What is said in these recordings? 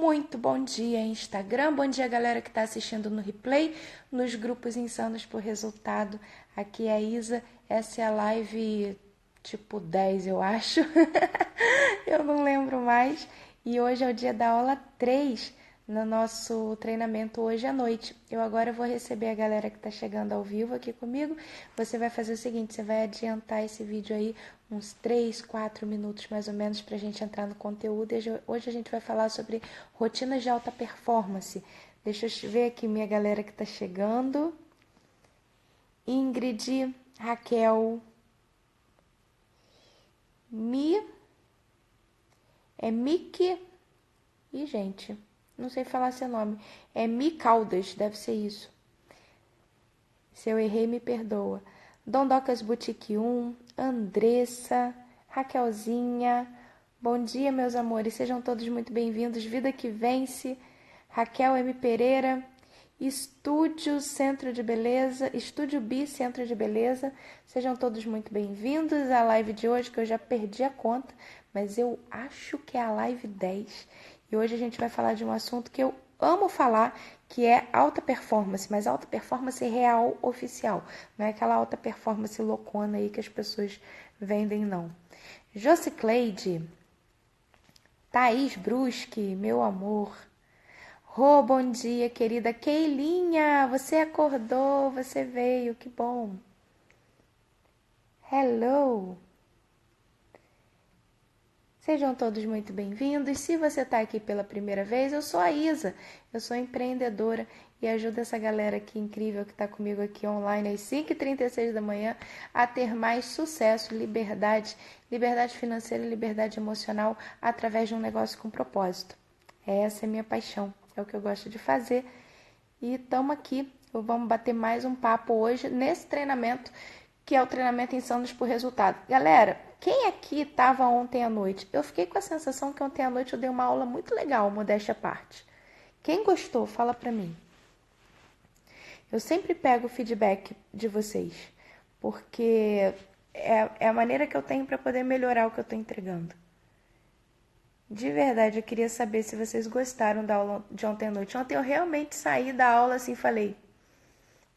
Muito bom dia, Instagram. Bom dia, galera que está assistindo no replay, nos grupos Insanos por Resultado. Aqui é a Isa. Essa é a live tipo 10, eu acho. Eu não lembro mais. E hoje é o dia da aula 3 no nosso treinamento hoje à noite. Eu agora vou receber a galera que está chegando ao vivo aqui comigo. Você vai fazer o seguinte, você vai adiantar esse vídeo aí uns 3, 4 minutos mais ou menos para a gente entrar no conteúdo. E hoje a gente vai falar sobre rotinas de alta performance. Deixa eu ver aqui minha galera que está chegando. Ingrid, Raquel, Miki. Ih, gente, não sei falar seu nome. É Mi Caldas, deve ser isso. Se eu errei, me perdoa. Dondocas Boutique 1, Andressa, Raquelzinha. Bom dia, meus amores. Sejam todos muito bem-vindos. Vida que Vence, Raquel M. Pereira, Estúdio Centro de Beleza, Estúdio B Centro de Beleza. Sejam todos muito bem-vindos à live de hoje, que eu já perdi a conta, mas eu acho que é a live 10. E hoje a gente vai falar de um assunto que eu amo falar, que é alta performance, mas alta performance real oficial. Não é aquela alta performance loucona aí que as pessoas vendem, não. Jocicleide, Thaís Brusque, meu amor. Rô, bom dia, querida Keilinha. Você acordou, você veio, que bom. Hello. Sejam todos muito bem-vindos. Se você está aqui pela primeira vez, eu sou a Isa, eu sou empreendedora e ajudo essa galera aqui incrível que está comigo aqui online às 5h36 da manhã a ter mais sucesso, liberdade financeira e liberdade emocional através de um negócio com propósito. Essa é a minha paixão, é o que eu gosto de fazer e estamos aqui. Vamos bater mais um papo hoje nesse treinamento que é o treinamento Insanos por Resultado. Galera, quem aqui estava ontem à noite? Eu fiquei com a sensação que ontem à noite eu dei uma aula muito legal, modéstia à parte. Quem gostou, fala pra mim. Eu sempre pego o feedback de vocês, porque é a maneira que eu tenho para poder melhorar o que eu estou entregando. De verdade, eu queria saber se vocês gostaram da aula de ontem à noite. Ontem eu realmente saí da aula assim e falei,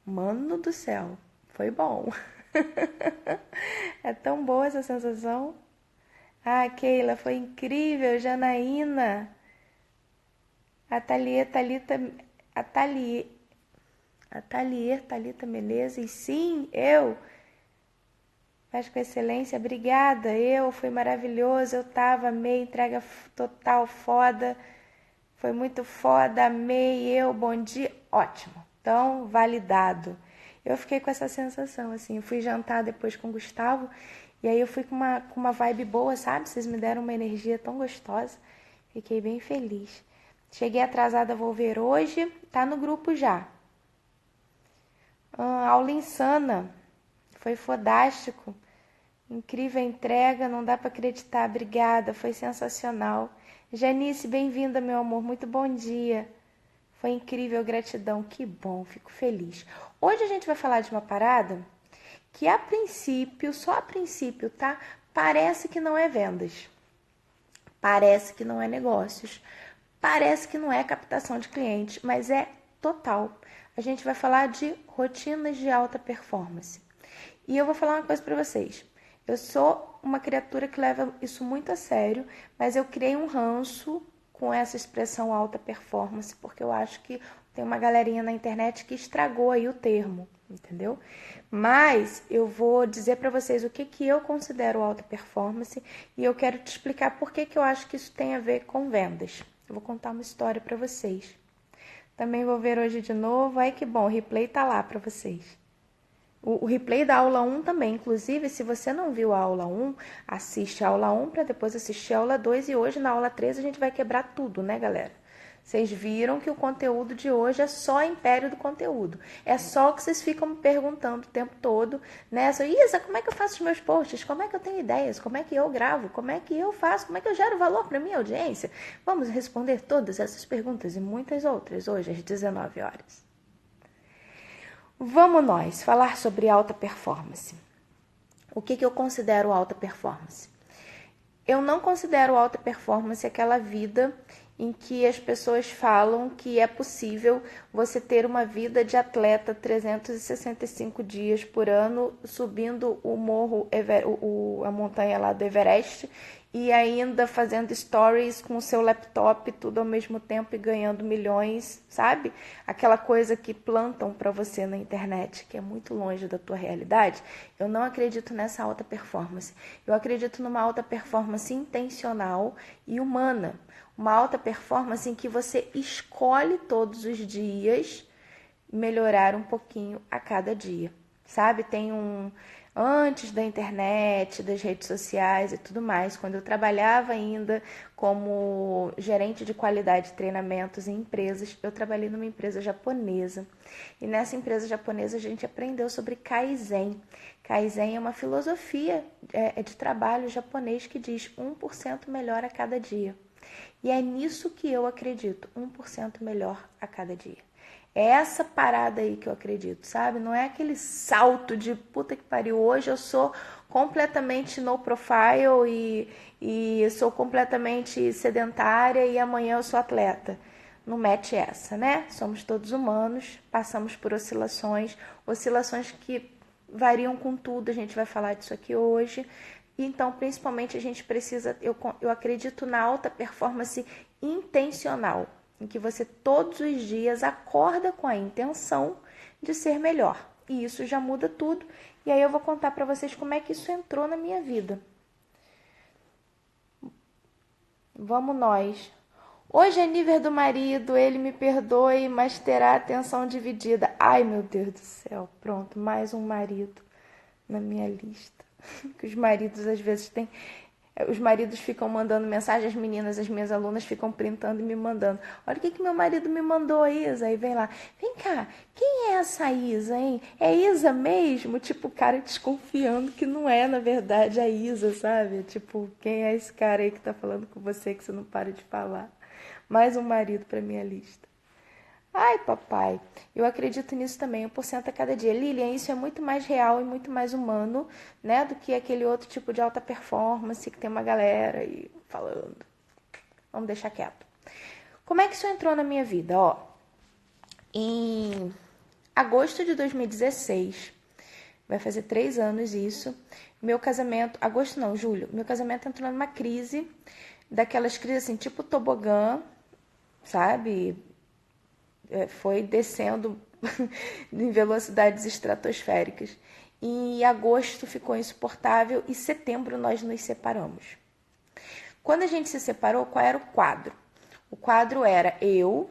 mano do céu, foi bom. É tão boa essa sensação. Ah, Keila, foi incrível. Janaína. Thalita Menezes. Sim, eu. Faz com excelência. Obrigada. Foi maravilhoso. Eu tava, amei. Entrega total, foda. Foi muito foda, amei. Bom dia. Ótimo. Então, validado. Eu fiquei com essa sensação, assim. Eu fui jantar depois com o Gustavo. E aí eu fui com uma vibe boa, sabe? Vocês me deram uma energia tão gostosa. Fiquei bem feliz. Cheguei atrasada, vou ver hoje. Tá no grupo já. Aula insana. Foi fodástico. Incrível a entrega, não dá para acreditar. Obrigada, foi sensacional. Janice, bem-vinda, meu amor. Muito bom dia. Foi incrível, gratidão. Que bom, fico feliz. Hoje a gente vai falar de uma parada que a princípio, só a princípio, tá? Parece que não é vendas. Parece que não é negócios. Parece que não é captação de clientes, mas é total. A gente vai falar de rotinas de alta performance. E eu vou falar uma coisa para vocês. Eu sou uma criatura que leva isso muito a sério, mas eu criei um ranço com essa expressão alta performance, porque eu acho que tem uma galerinha na internet que estragou aí o termo, entendeu? Mas eu vou dizer para vocês o que eu considero alta performance e eu quero te explicar por que eu acho que isso tem a ver com vendas. Eu vou contar uma história para vocês. Também vou ver hoje de novo. Ai, que bom, o replay tá lá para vocês. O replay da aula 1 também. Inclusive, se você não viu a aula 1, assiste a aula 1 para depois assistir a aula 2. E hoje, na aula 3, a gente vai quebrar tudo, né, galera? Vocês viram que o conteúdo de hoje é só império do conteúdo. É só o que vocês ficam me perguntando o tempo todo, né? Isa, como é que eu faço os meus posts? Como é que eu tenho ideias? Como é que eu gravo? Como é que eu faço? Como é que eu gero valor para minha audiência? Vamos responder todas essas perguntas e muitas outras hoje às 19 horas. Vamos nós falar sobre alta performance. O que eu considero alta performance? Eu não considero alta performance aquela vida em que as pessoas falam que é possível você ter uma vida de atleta 365 dias por ano, subindo o morro, a montanha lá do Everest, e ainda fazendo stories com o seu laptop tudo ao mesmo tempo e ganhando milhões, sabe? Aquela coisa que plantam para você na internet, que é muito longe da tua realidade. Eu não acredito nessa alta performance. Eu acredito numa alta performance intencional e humana. Uma alta performance em que você escolhe todos os dias melhorar um pouquinho a cada dia, sabe? Tem antes da internet, das redes sociais e tudo mais, quando eu trabalhava ainda como gerente de qualidade de treinamentos em empresas, eu trabalhei numa empresa japonesa. E nessa empresa japonesa a gente aprendeu sobre Kaizen. Kaizen é uma filosofia de trabalho japonês que diz 1% melhor a cada dia. E é nisso que eu acredito, 1% melhor a cada dia. É essa parada aí que eu acredito, sabe? Não é aquele salto de puta que pariu, hoje eu sou completamente no profile e sou completamente sedentária e amanhã eu sou atleta. Não mete essa, né? Somos todos humanos, passamos por oscilações que variam com tudo, a gente vai falar disso aqui hoje. Então, principalmente, a gente precisa, eu acredito na alta performance intencional, em que você todos os dias acorda com a intenção de ser melhor. E isso já muda tudo. E aí eu vou contar para vocês como é que isso entrou na minha vida. Vamos nós. Hoje é nível do marido, ele me perdoe, mas terá atenção dividida. Ai, meu Deus do céu, pronto, mais um marido na minha lista. Que os maridos às vezes têm. Os maridos ficam mandando mensagem, as meninas, as minhas alunas ficam printando e me mandando. Olha o que meu marido me mandou, Isa. Aí vem lá, vem cá, quem é essa Isa, hein? É Isa mesmo? Tipo, o cara desconfiando que não é, na verdade, a Isa, sabe? Tipo, quem é esse cara aí que tá falando com você que você não para de falar? Mais um marido pra minha lista. Ai, papai, eu acredito nisso também, 1% a cada dia. Lilian, isso é muito mais real e muito mais humano, né, do que aquele outro tipo de alta performance que tem uma galera aí falando. Vamos deixar quieto. Como é que isso entrou na minha vida? Ó, em agosto de 2016, vai fazer 3 anos isso, meu casamento, agosto não, julho, meu casamento entrou numa crise, daquelas crises assim, tipo tobogã, sabe? Foi descendo em velocidades estratosféricas. Em agosto ficou insuportável e em setembro nós nos separamos. Quando a gente se separou, qual era o quadro? O quadro era eu,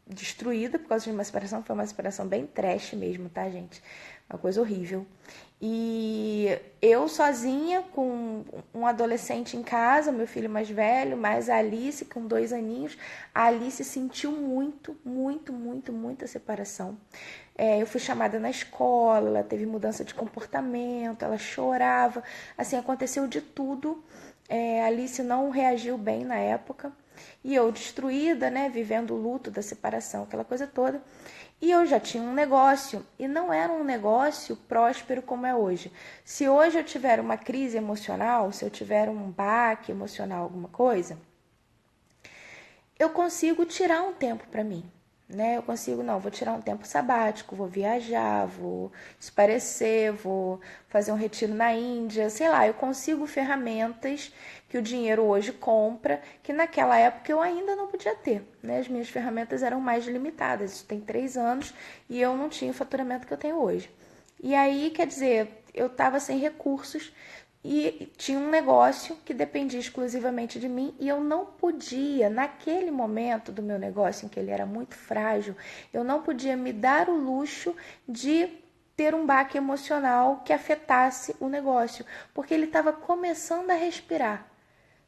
destruída por causa de uma separação, foi uma separação bem trash mesmo, tá, gente? Uma coisa horrível. E eu sozinha com um adolescente em casa, meu filho mais velho, mais a Alice com 2 aninhos. A Alice sentiu muita separação. Eu fui chamada na escola, ela teve mudança de comportamento, ela chorava, assim, aconteceu de tudo. A Alice não reagiu bem na época. E eu destruída, né, vivendo o luto da separação, aquela coisa toda. E eu já tinha um negócio, e não era um negócio próspero como é hoje. Se hoje eu tiver uma crise emocional, se eu tiver um baque emocional, alguma coisa, eu consigo tirar um tempo para mim, né? Eu consigo, não, vou tirar um tempo sabático, vou viajar, vou esparecer, vou fazer um retiro na Índia, sei lá, eu consigo ferramentas que o dinheiro hoje compra, que naquela época eu ainda não podia ter, né? As minhas ferramentas eram mais limitadas, isso tem 3 anos e eu não tinha o faturamento que eu tenho hoje. E aí, quer dizer, eu estava sem recursos e tinha um negócio que dependia exclusivamente de mim e eu não podia, naquele momento do meu negócio em que ele era muito frágil, eu não podia me dar o luxo de ter um baque emocional que afetasse o negócio, porque ele estava começando a respirar,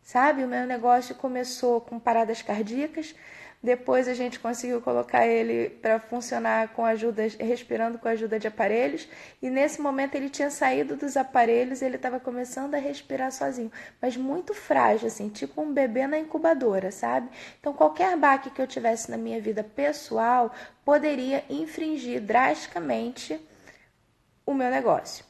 sabe? O meu negócio começou com paradas cardíacas, depois a gente conseguiu colocar ele para funcionar com ajuda, respirando com a ajuda de aparelhos, e nesse momento ele tinha saído dos aparelhos e ele estava começando a respirar sozinho, mas muito frágil, assim, tipo um bebê na incubadora, sabe? Então qualquer baque que eu tivesse na minha vida pessoal poderia infringir drasticamente o meu negócio.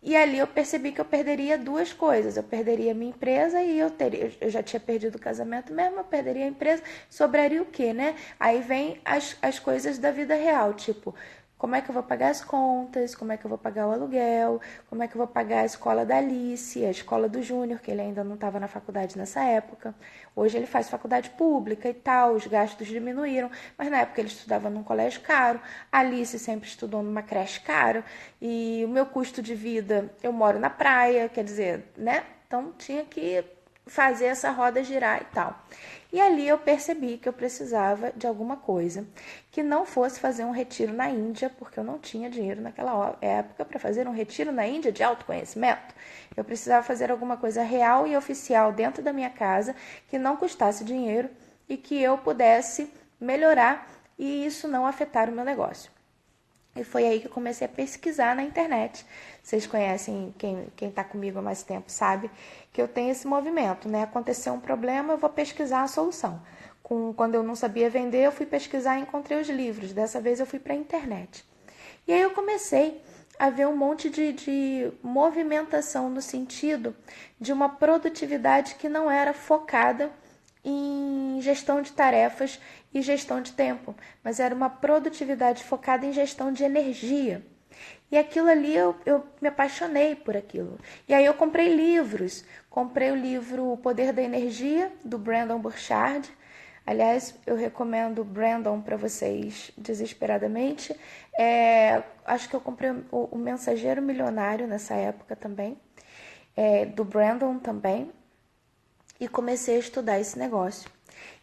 E ali eu percebi que eu perderia duas coisas. Eu perderia a minha empresa e eu já tinha perdido o casamento mesmo, eu perderia a empresa. Sobraria o quê, né? Aí vem as coisas da vida real, tipo, como é que eu vou pagar as contas, como é que eu vou pagar o aluguel, como é que eu vou pagar a escola da Alice, a escola do Júnior, que ele ainda não estava na faculdade nessa época. Hoje ele faz faculdade pública e tal, os gastos diminuíram, mas na época ele estudava num colégio caro, a Alice sempre estudou numa creche cara, e o meu custo de vida, eu moro na praia, quer dizer, né? Então tinha que fazer essa roda girar e tal. E ali eu percebi que eu precisava de alguma coisa que não fosse fazer um retiro na Índia, porque eu não tinha dinheiro naquela época para fazer um retiro na Índia de autoconhecimento. Eu precisava fazer alguma coisa real e oficial dentro da minha casa que não custasse dinheiro e que eu pudesse melhorar e isso não afetar o meu negócio. E foi aí que eu comecei a pesquisar na internet. Vocês conhecem, quem está comigo há mais tempo sabe que eu tenho esse movimento, né? Aconteceu um problema, eu vou pesquisar a solução. Quando eu não sabia vender, eu fui pesquisar e encontrei os livros. Dessa vez eu fui para a internet. E aí eu comecei a ver um monte de movimentação no sentido de uma produtividade que não era focada em gestão de tarefas e gestão de tempo, mas era uma produtividade focada em gestão de energia. E aquilo ali eu me apaixonei por aquilo. E aí eu comprei livros. Comprei o livro O Poder da Energia, do Brendon Burchard. Aliás, eu recomendo Brendon para vocês desesperadamente. Acho que eu comprei o Mensageiro Milionário nessa época também, do Brendon também, e comecei a estudar esse negócio.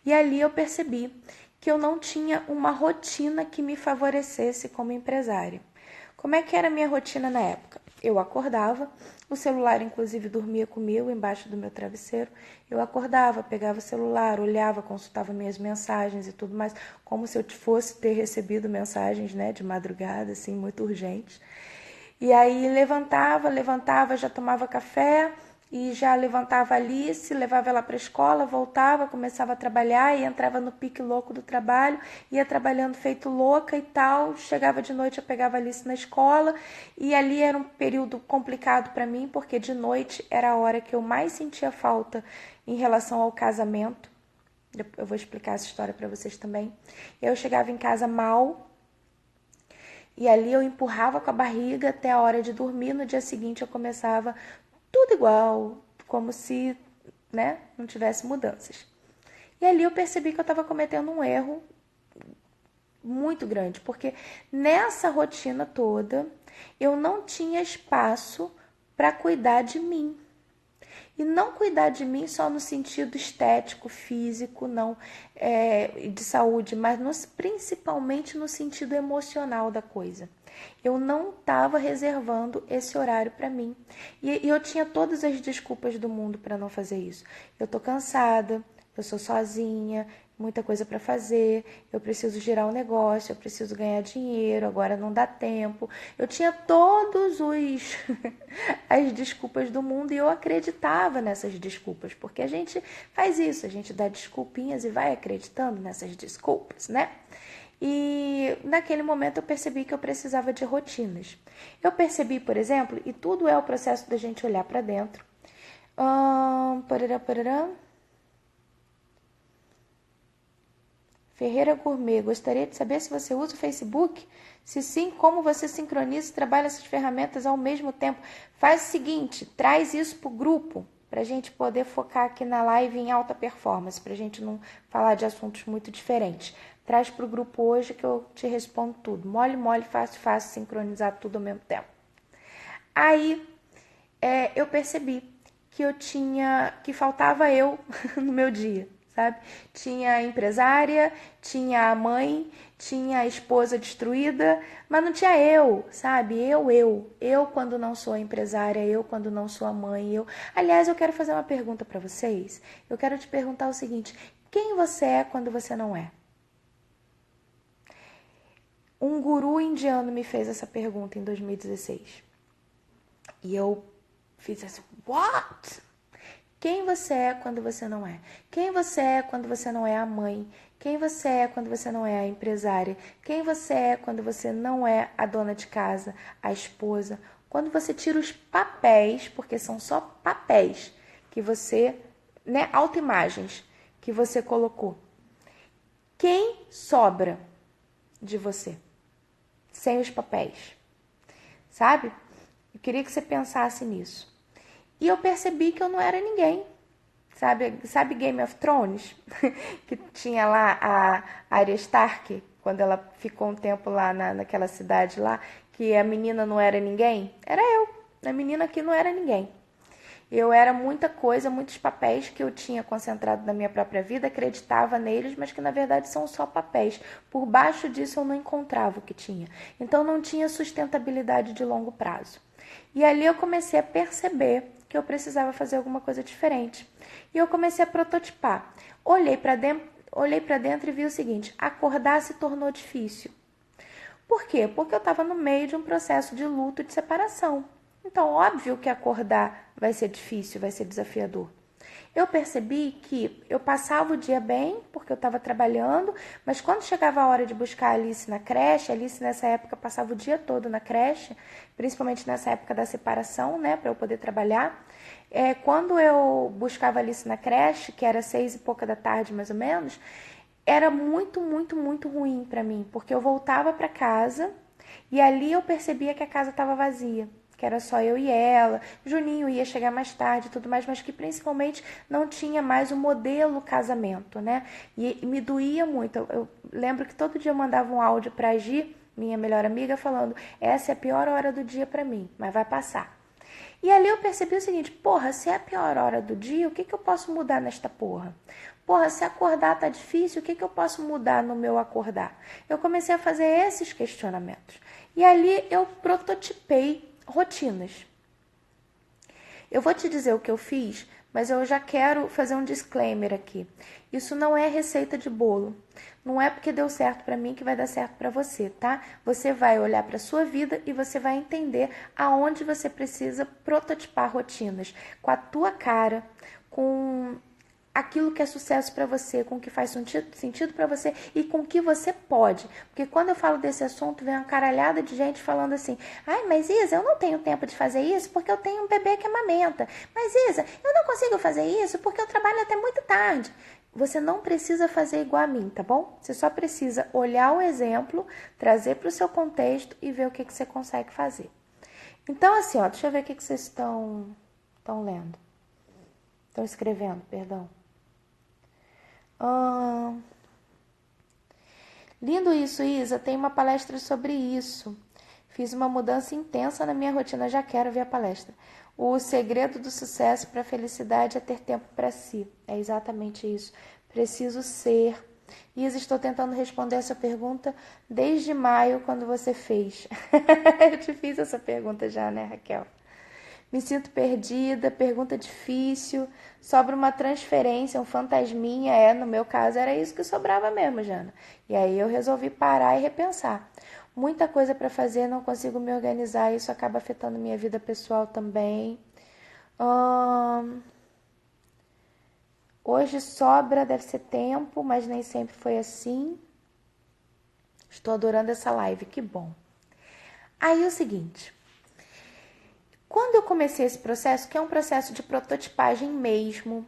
E ali eu percebi que eu não tinha uma rotina que me favorecesse como empresária. Como é que era a minha rotina na época? Eu acordava, o celular inclusive dormia comigo embaixo do meu travesseiro. Eu acordava, pegava o celular, olhava, consultava minhas mensagens e tudo mais, como se eu fosse ter recebido mensagens, né, de madrugada, assim, muito urgentes. E aí levantava, já tomava café e já levantava a Alice, levava ela para a escola, voltava, começava a trabalhar e entrava no pique louco do trabalho, ia trabalhando feito louca e tal. Chegava de noite, eu pegava a Alice na escola e ali era um período complicado para mim, porque de noite era a hora que eu mais sentia falta em relação ao casamento. Eu vou explicar essa história para vocês também. Eu chegava em casa mal, e ali eu empurrava com a barriga até a hora de dormir. No dia seguinte eu começava tudo igual, como se, né, não tivesse mudanças. E ali eu percebi que eu estava cometendo um erro muito grande, porque nessa rotina toda eu não tinha espaço para cuidar de mim. E não cuidar de mim só no sentido estético, físico, não, de saúde, mas principalmente no sentido emocional da coisa. Eu não estava reservando esse horário para mim. E eu tinha todas as desculpas do mundo para não fazer isso. Eu tô cansada, eu sou sozinha, muita coisa para fazer, eu preciso girar um negócio, eu preciso ganhar dinheiro, agora não dá tempo. Eu tinha todos os as desculpas do mundo e eu acreditava nessas desculpas, porque a gente faz isso, a gente dá desculpinhas e vai acreditando nessas desculpas, né? E naquele momento eu percebi que eu precisava de rotinas. Eu percebi, por exemplo, e tudo é o processo da gente olhar para dentro. Parará, parará. Ferreira Gourmet, gostaria de saber se você usa o Facebook? Se sim, como você sincroniza e trabalha essas ferramentas ao mesmo tempo? Faz o seguinte, traz isso para o grupo, para a gente poder focar aqui na live em alta performance, para a gente não falar de assuntos muito diferentes. Traz para o grupo hoje que eu te respondo tudo. Mole, mole, fácil, fácil, sincronizar tudo ao mesmo tempo. Aí eu percebi que faltava eu no meu dia, sabe? Tinha a empresária, tinha a mãe, tinha a esposa destruída, mas não tinha eu, sabe? Eu quando não sou a empresária, eu quando não sou a mãe, eu. Aliás, eu quero fazer uma pergunta para vocês. Eu quero te perguntar o seguinte: quem você é quando você não é? Um guru indiano me fez essa pergunta em 2016. E eu fiz assim, what? Quem você é quando você não é? Quem você é quando você não é a mãe? Quem você é quando você não é a empresária? Quem você é quando você não é a dona de casa, a esposa quando você tira os papéis, porque são só papéis que você, né, autoimagens que você colocou. Quem sobra de você sem os papéis? Sabe? Eu queria que você pensasse nisso. E eu percebi que eu não era ninguém. Sabe Game of Thrones? Que tinha lá a Arya Stark, quando ela ficou um tempo lá naquela cidade lá, que a menina não era ninguém? Era eu. A menina aqui não era ninguém. Eu era muita coisa, muitos papéis que eu tinha concentrado na minha própria vida, acreditava neles, mas que na verdade são só papéis. Por baixo disso eu não encontrava o que tinha. Então não tinha sustentabilidade de longo prazo. E ali eu comecei a perceber que eu precisava fazer alguma coisa diferente. E eu comecei a prototipar. Olhei para dentro e vi o seguinte: acordar se tornou difícil. Por quê? Porque eu estava no meio de um processo de luto e de separação. Então, óbvio que acordar vai ser difícil, vai ser desafiador. Eu percebi que eu passava o dia bem, porque eu estava trabalhando, mas quando chegava a hora de buscar a Alice na creche, a Alice nessa época passava o dia todo na creche, principalmente nessa época da separação, né, para eu poder trabalhar. Quando eu buscava a Alice na creche, que era 6 e pouca da tarde mais ou menos, era muito, muito, muito ruim para mim, porque eu voltava para casa e ali eu percebia que a casa estava vazia, que era só eu e ela. Juninho ia chegar mais tarde e tudo mais, mas que principalmente não tinha mais o modelo casamento, né? E me doía muito. Eu lembro que todo dia eu mandava um áudio para a Gi, minha melhor amiga, falando: essa é a pior hora do dia para mim, mas vai passar. E ali eu percebi o seguinte: porra, se é a pior hora do dia, o que eu posso mudar nesta porra? Porra, se acordar tá difícil, o que eu posso mudar no meu acordar? Eu comecei a fazer esses questionamentos. E ali eu prototipei rotinas. Eu vou te dizer o que eu fiz, mas eu já quero fazer um disclaimer aqui. Isso não é receita de bolo. Não é porque deu certo para mim que vai dar certo para você, tá? Você vai olhar para sua vida e você vai entender aonde você precisa prototipar rotinas com a tua cara, com aquilo que é sucesso para você, com o que faz sentido para você e com o que você pode. Porque quando eu falo desse assunto, vem uma caralhada de gente falando assim: ai, mas Isa, eu não tenho tempo de fazer isso porque eu tenho um bebê que amamenta. Mas Isa, eu não consigo fazer isso porque eu trabalho até muito tarde. Você não precisa fazer igual a mim, tá bom? Você só precisa olhar o exemplo, trazer para o seu contexto e ver o que você consegue fazer. Então, assim, ó, deixa eu ver o que vocês estão lendo. Estão escrevendo, perdão. Lindo isso, Isa. Tem uma palestra sobre isso. Fiz uma mudança intensa na minha rotina. Já quero ver a palestra. O segredo do sucesso para a felicidade é ter tempo para si. É exatamente isso. Preciso ser. Isa, estou tentando responder essa pergunta desde maio, quando você fez. Eu te fiz essa pergunta já, né, Raquel? Me sinto perdida, pergunta difícil, sobra uma transferência, um fantasminha. No meu caso era isso que sobrava mesmo, Jana. E aí eu resolvi parar e repensar. Muita coisa para fazer, não consigo me organizar, isso acaba afetando minha vida pessoal também. Hoje sobra, deve ser tempo, mas nem sempre foi assim. Estou adorando essa live, que bom. Aí é o seguinte... Quando eu comecei esse processo, que é um processo de prototipagem mesmo,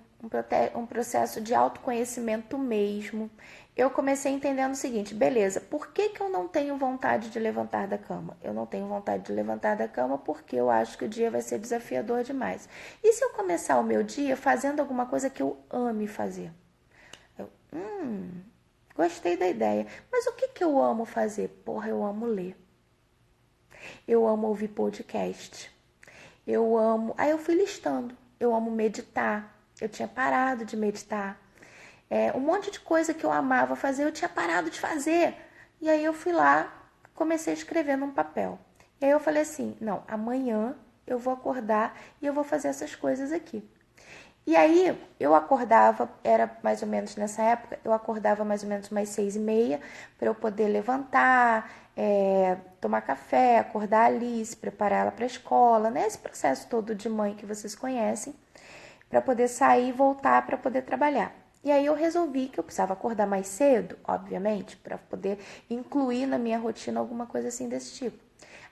um processo de autoconhecimento mesmo, eu comecei entendendo o seguinte: beleza, por que eu não tenho vontade de levantar da cama? Eu não tenho vontade de levantar da cama porque eu acho que o dia vai ser desafiador demais. E se eu começar o meu dia fazendo alguma coisa que eu ame fazer? Gostei da ideia. Mas o que eu amo fazer? Porra, eu amo ler. Eu amo ouvir podcast. Eu amo... Aí eu fui listando. Eu amo meditar. Eu tinha parado de meditar. Um monte de coisa que eu amava fazer, eu tinha parado de fazer. E aí eu fui lá, comecei a escrever num papel. E aí eu falei assim: não, amanhã eu vou acordar e eu vou fazer essas coisas aqui. E aí eu acordava, era mais ou menos nessa época, eu acordava mais ou menos umas 6h30 para eu poder levantar, tomar café, acordar a Alice, preparar ela para a escola, né? Esse processo todo de mãe que vocês conhecem, para poder sair e voltar para poder trabalhar. E aí eu resolvi que eu precisava acordar mais cedo, obviamente, para poder incluir na minha rotina alguma coisa assim desse tipo.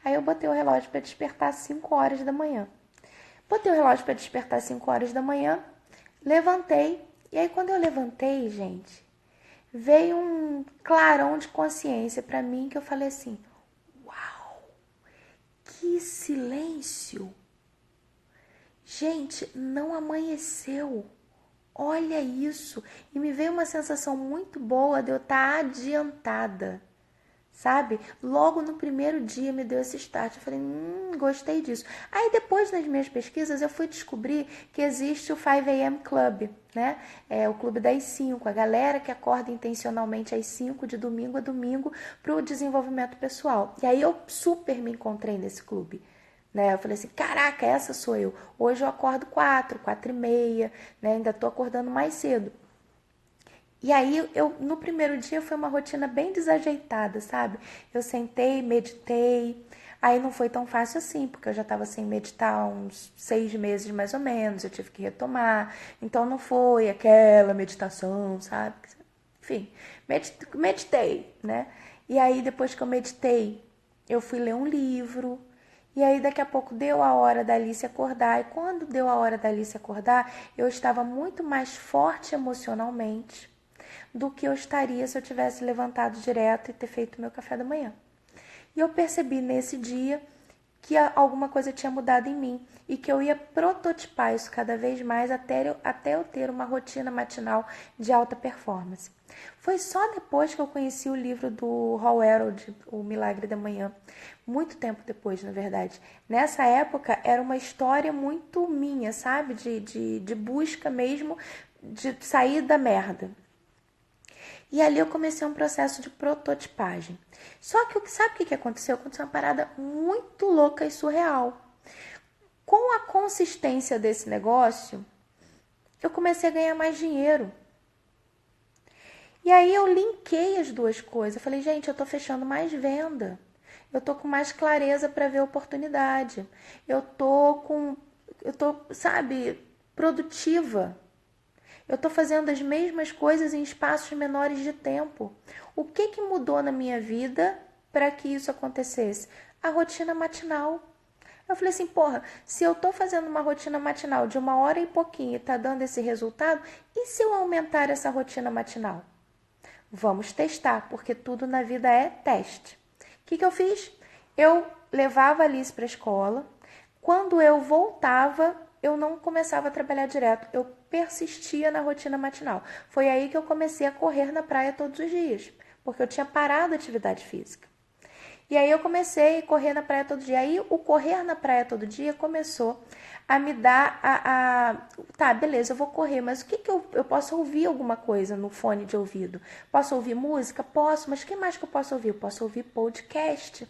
Aí eu botei o relógio para despertar às 5 horas da manhã. Botei o relógio para despertar às 5 horas da manhã, levantei. E aí quando eu levantei, gente, veio um clarão de consciência para mim que eu falei assim: uau, que silêncio! Gente, não amanheceu. Olha isso. E me veio uma sensação muito boa de eu estar adiantada. Sabe? Logo no primeiro dia me deu esse start. Eu falei, gostei disso. Aí depois nas minhas pesquisas eu fui descobrir que existe o 5 a.m. Club, né? É o clube das 5, a galera que acorda intencionalmente às 5 de domingo a domingo para o desenvolvimento pessoal. E aí eu super me encontrei nesse clube. Né? Eu falei assim, caraca, essa sou eu. Hoje eu acordo 4h30, né? Ainda tô acordando mais cedo. E aí, no primeiro dia foi uma rotina bem desajeitada, sabe? Eu sentei, meditei. Aí não foi tão fácil assim, porque eu já estava sem meditar há uns 6 meses mais ou menos. Eu tive que retomar. Então não foi aquela meditação, sabe? Enfim, meditei, né? E aí, depois que eu meditei, eu fui ler um livro. E aí, daqui a pouco, deu a hora da Alice acordar. E quando deu a hora da Alice acordar, eu estava muito mais forte emocionalmente do que eu estaria se eu tivesse levantado direto e ter feito meu café da manhã. E eu percebi nesse dia que alguma coisa tinha mudado em mim e que eu ia prototipar isso cada vez mais até eu ter uma rotina matinal de alta performance. Foi só depois que eu conheci o livro do Hal Elrod, O Milagre da Manhã. Muito tempo depois, na verdade. Nessa época, era uma história muito minha, sabe? De busca mesmo, de sair da merda. E ali eu comecei um processo de prototipagem. Só que sabe o que aconteceu? Aconteceu uma parada muito louca e surreal. Com a consistência desse negócio, eu comecei a ganhar mais dinheiro. E aí eu linkei as duas coisas. Eu falei, gente, eu tô fechando mais venda. Eu tô com mais clareza para ver oportunidade. Eu tô, sabe, produtiva. Eu estou fazendo as mesmas coisas em espaços menores de tempo. O que mudou na minha vida para que isso acontecesse? A rotina matinal. Eu falei assim, porra, se eu estou fazendo uma rotina matinal de 1 hora e pouquinho e está dando esse resultado, e se eu aumentar essa rotina matinal? Vamos testar, porque tudo na vida é teste. O que eu fiz? Eu levava a Alice para a escola. Quando eu voltava, eu não começava a trabalhar direto. Eu persistia na rotina matinal. Foi aí que eu comecei a correr na praia todos os dias, porque eu tinha parado a atividade física. E aí eu comecei a correr na praia todo dia. Aí o correr na praia todo dia começou a me dar Tá, beleza, eu vou correr, mas o que eu posso ouvir alguma coisa no fone de ouvido? Posso ouvir música? Posso, mas o que mais que eu posso ouvir? Eu posso ouvir podcast.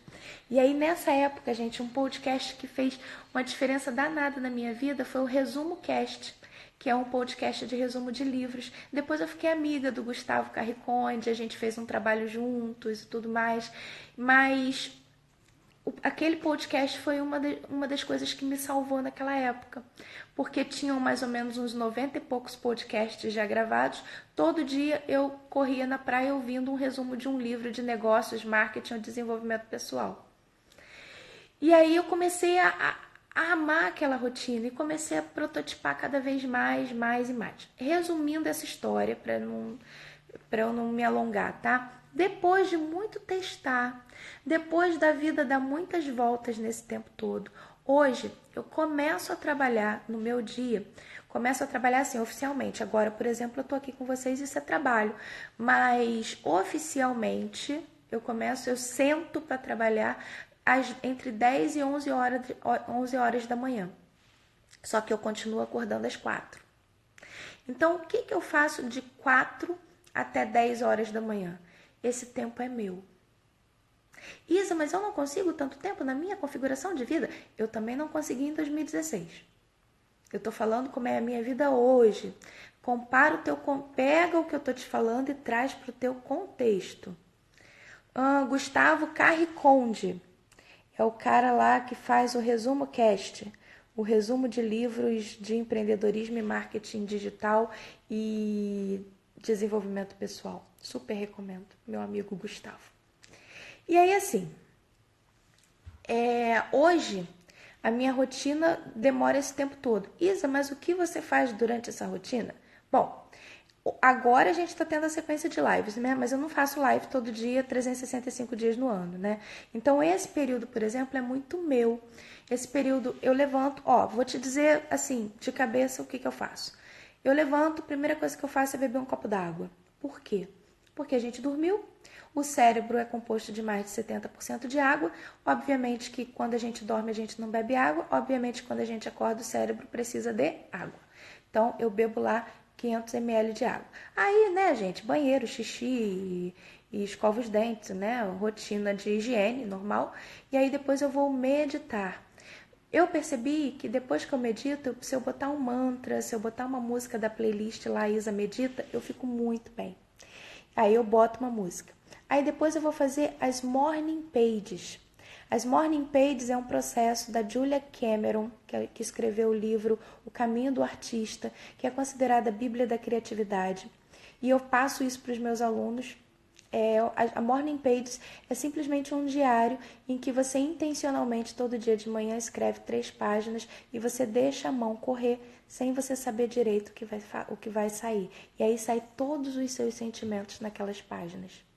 E aí nessa época, gente, um podcast que fez uma diferença danada na minha vida foi o Resumo Cast, que é um podcast de resumo de livros. Depois eu fiquei amiga do Gustavo Carriconde, a gente fez um trabalho juntos e tudo mais. Mas aquele podcast foi uma das coisas que me salvou naquela época. Porque tinham mais ou menos uns 90 e poucos podcasts já gravados. Todo dia eu corria na praia ouvindo um resumo de um livro de negócios, marketing ou desenvolvimento pessoal. E aí eu comecei a amar aquela rotina e comecei a prototipar cada vez mais e mais. Resumindo essa história, para eu não me alongar, tá? Depois de muito testar, depois da vida dar muitas voltas nesse tempo todo, hoje eu começo a trabalhar no meu dia, começo a trabalhar assim oficialmente. Agora, por exemplo, eu tô aqui com vocês, isso é trabalho, mas oficialmente eu sento para trabalhar entre 10 e 11 horas da manhã. Só que eu continuo acordando às 4. Então, o que eu faço de 4 até 10 horas da manhã? Esse tempo é meu. Isa, mas eu não consigo tanto tempo na minha configuração de vida. Eu também não consegui em 2016. Eu estou falando como é a minha vida hoje. Pega o que eu estou te falando e traz para o teu contexto. Gustavo Carriconde é o cara lá que faz o Resumo Cast, o resumo de livros de empreendedorismo e marketing digital e desenvolvimento pessoal. Super recomendo, meu amigo Gustavo. E aí, assim, Hoje, a minha rotina demora esse tempo todo. Isa, mas o que você faz durante essa rotina? Bom, agora a gente está tendo a sequência de lives, né? Mas eu não faço live todo dia, 365 dias no ano, né? Então, esse período, por exemplo, é muito meu. Esse período eu levanto, vou te dizer assim, de cabeça, o que eu faço. Eu levanto, a primeira coisa que eu faço é beber um copo d'água. Por quê? Porque a gente dormiu, o cérebro é composto de mais de 70% de água. Obviamente que quando a gente dorme a gente não bebe água, obviamente quando a gente acorda o cérebro precisa de água. Então eu bebo lá 500 ml de água. Aí, né, gente, banheiro, xixi e escova os dentes, né, rotina de higiene normal. E aí depois eu vou meditar. Eu percebi que depois que eu medito, se eu botar um mantra, se eu botar uma música da playlist lá, Isa Medita, eu fico muito bem. Aí eu boto uma música. Aí depois eu vou fazer as morning pages. As morning pages é um processo da Julia Cameron, que escreveu o livro O Caminho do Artista, que é considerada a Bíblia da Criatividade. E eu passo isso para os meus alunos. A Morning Pages é simplesmente um diário em que você intencionalmente todo dia de manhã escreve 3 páginas e você deixa a mão correr sem você saber direito o que vai sair. E aí sai todos os seus sentimentos naquelas páginas.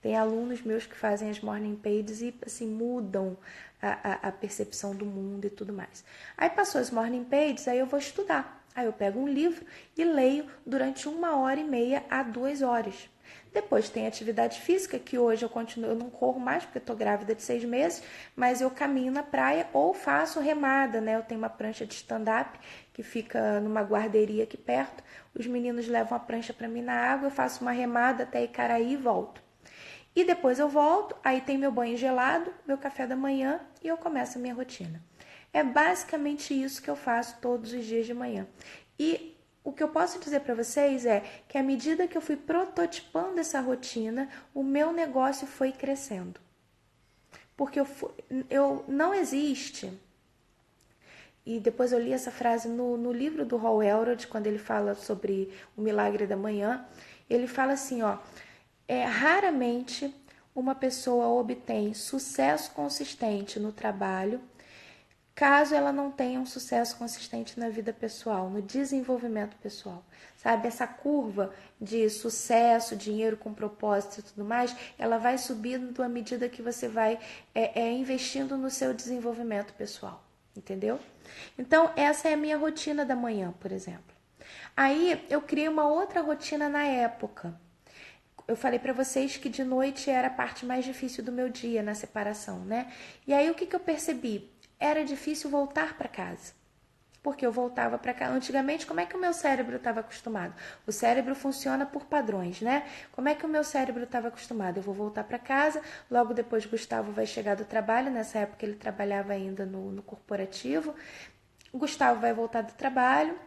Tem alunos meus que fazem as Morning Pages e assim mudam a percepção do mundo e tudo mais. Aí passou as Morning Pages, aí eu vou estudar. Aí eu pego um livro e leio durante 1h30 a 2 horas. Depois tem atividade física, que hoje eu não corro mais, porque estou grávida de 6 meses, mas eu caminho na praia ou faço remada, né? Eu tenho uma prancha de stand-up que fica numa guarderia aqui perto. Os meninos levam a prancha para mim na água, eu faço uma remada até Icaraí e volto. E depois eu volto, aí tem meu banho gelado, meu café da manhã e eu começo a minha rotina. É basicamente isso que eu faço todos os dias de manhã. E o que eu posso dizer para vocês é que à medida que eu fui prototipando essa rotina, o meu negócio foi crescendo. Porque eu não existe. E depois eu li essa frase no livro do Hal Elrod, quando ele fala sobre o milagre da manhã. Ele fala assim, raramente uma pessoa obtém sucesso consistente no trabalho caso ela não tenha um sucesso consistente na vida pessoal, no desenvolvimento pessoal. Sabe, essa curva de sucesso, dinheiro com propósito e tudo mais, ela vai subindo à medida que você vai investindo no seu desenvolvimento pessoal, entendeu? Então, essa é a minha rotina da manhã, por exemplo. Aí, eu criei uma outra rotina na época. Eu falei para vocês que de noite era a parte mais difícil do meu dia na separação, né? E aí, o que eu percebi? Era difícil voltar para casa. Porque eu voltava para cá. Antigamente, como é que o meu cérebro estava acostumado? O cérebro funciona por padrões, né? Como é que o meu cérebro estava acostumado? Eu vou voltar para casa, logo depois Gustavo vai chegar do trabalho. Nessa época ele trabalhava ainda no corporativo. O Gustavo vai voltar do trabalho.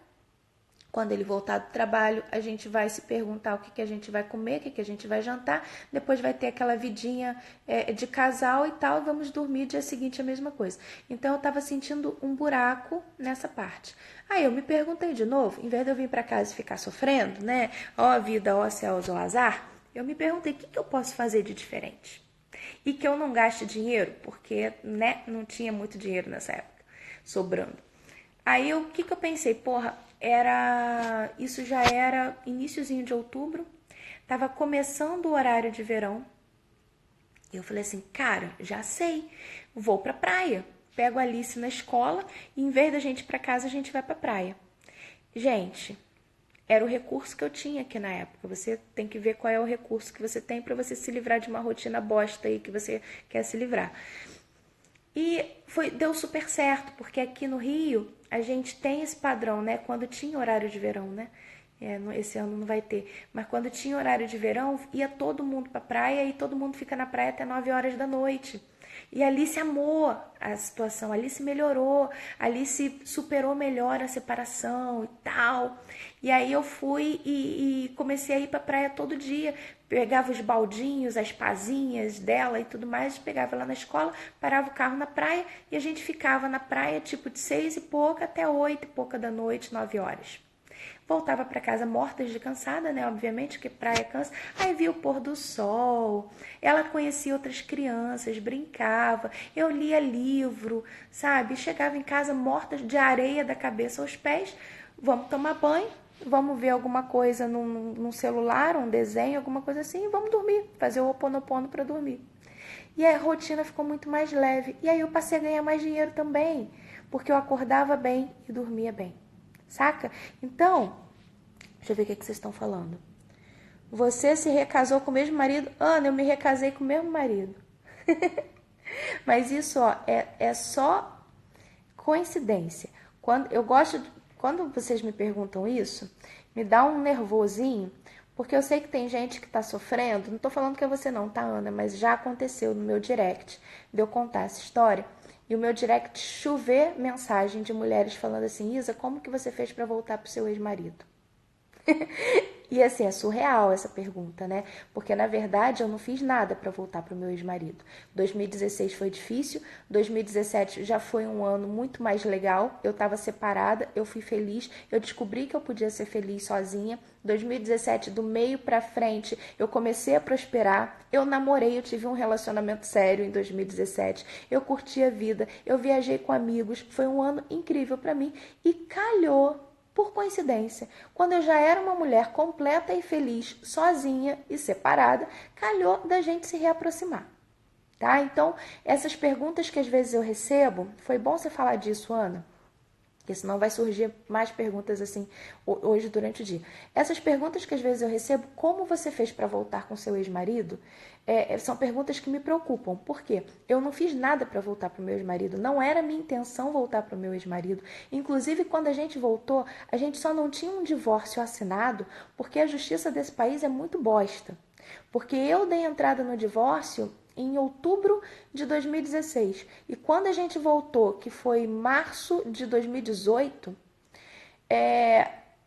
Quando ele voltar do trabalho, a gente vai se perguntar o que a gente vai comer, o que a gente vai jantar. Depois vai ter aquela vidinha de casal e tal. Vamos dormir, dia seguinte a mesma coisa. Então eu estava sentindo um buraco nessa parte. Aí eu me perguntei de novo, em vez de eu vir para casa e ficar sofrendo, né? Ó vida, ó céus, ó azar. Eu me perguntei o que eu posso fazer de diferente. E que eu não gaste dinheiro, porque né, não tinha muito dinheiro nessa época, sobrando. Aí o que eu pensei? Isso já era iniciozinho de outubro, tava começando o horário de verão. E eu falei assim, cara, já sei, vou pra praia. Pego a Alice na escola e em vez da gente ir pra casa, a gente vai pra praia. Gente, era o recurso que eu tinha aqui na época. Você tem que ver qual é o recurso que você tem para você se livrar de uma rotina bosta aí que você quer se livrar. E deu super certo, porque aqui no Rio a gente tem esse padrão, né? Quando tinha horário de verão, né? Esse ano não vai ter. Mas quando tinha horário de verão, ia todo mundo pra praia e todo mundo fica na praia até 9 horas da noite. E a Alice amou a situação, a Alice melhorou, a Alice superou melhor a separação e tal. E aí eu fui e comecei a ir pra praia todo dia. Pegava os baldinhos, as pazinhas dela e tudo mais, pegava ela na escola, parava o carro na praia e a gente ficava na praia tipo de 6 e pouca até 8 e pouca da noite, 9 horas. Voltava para casa mortas de cansada, né? Obviamente, que praia cansa. Aí via o pôr do sol. Ela conhecia outras crianças, brincava. Eu lia livro, sabe? Chegava em casa morta de areia da cabeça aos pés. Vamos tomar banho, vamos ver alguma coisa num celular, um desenho, alguma coisa assim, e vamos dormir. Fazer o Ho'oponopono para dormir. E a rotina ficou muito mais leve. E aí eu passei a ganhar mais dinheiro também, porque eu acordava bem e dormia bem. Saca? Então, deixa eu ver o que vocês estão falando. Você se recasou com o mesmo marido? Ana, eu me recasei com o mesmo marido. Mas isso, ó, é só coincidência. Quando vocês me perguntam isso, me dá um nervosinho, porque eu sei que tem gente que tá sofrendo. Não tô falando que é você não, tá, Ana? Mas já aconteceu no meu direct de eu contar essa história. E o meu direct chover mensagem de mulheres falando assim: Isa, como que você fez para voltar pro seu ex-marido? E assim, é surreal essa pergunta, né? Porque na verdade eu não fiz nada para voltar pro meu ex-marido. 2016 foi difícil, 2017 já foi um ano muito mais legal. Eu estava separada, eu fui feliz, eu descobri que eu podia ser feliz sozinha. 2017, do meio para frente, eu comecei a prosperar. Eu namorei, eu tive um relacionamento sério em 2017. Eu curti a vida, eu viajei com amigos. Foi um ano incrível para mim e calhou. Por coincidência, quando eu já era uma mulher completa e feliz, sozinha e separada, calhou da gente se reaproximar, tá? Então, essas perguntas que às vezes eu recebo, foi bom você falar disso, Ana, porque senão vai surgir mais perguntas assim hoje durante o dia. Essas perguntas que às vezes eu recebo, como você fez para voltar com seu ex-marido, são perguntas que me preocupam. Por quê? Eu não fiz nada para voltar para o meu ex-marido. Não era minha intenção voltar para o meu ex-marido. Inclusive, quando a gente voltou, a gente só não tinha um divórcio assinado porque a justiça desse país é muito bosta. Porque eu dei entrada no divórcio em outubro de 2016. E quando a gente voltou, que foi março de 2018,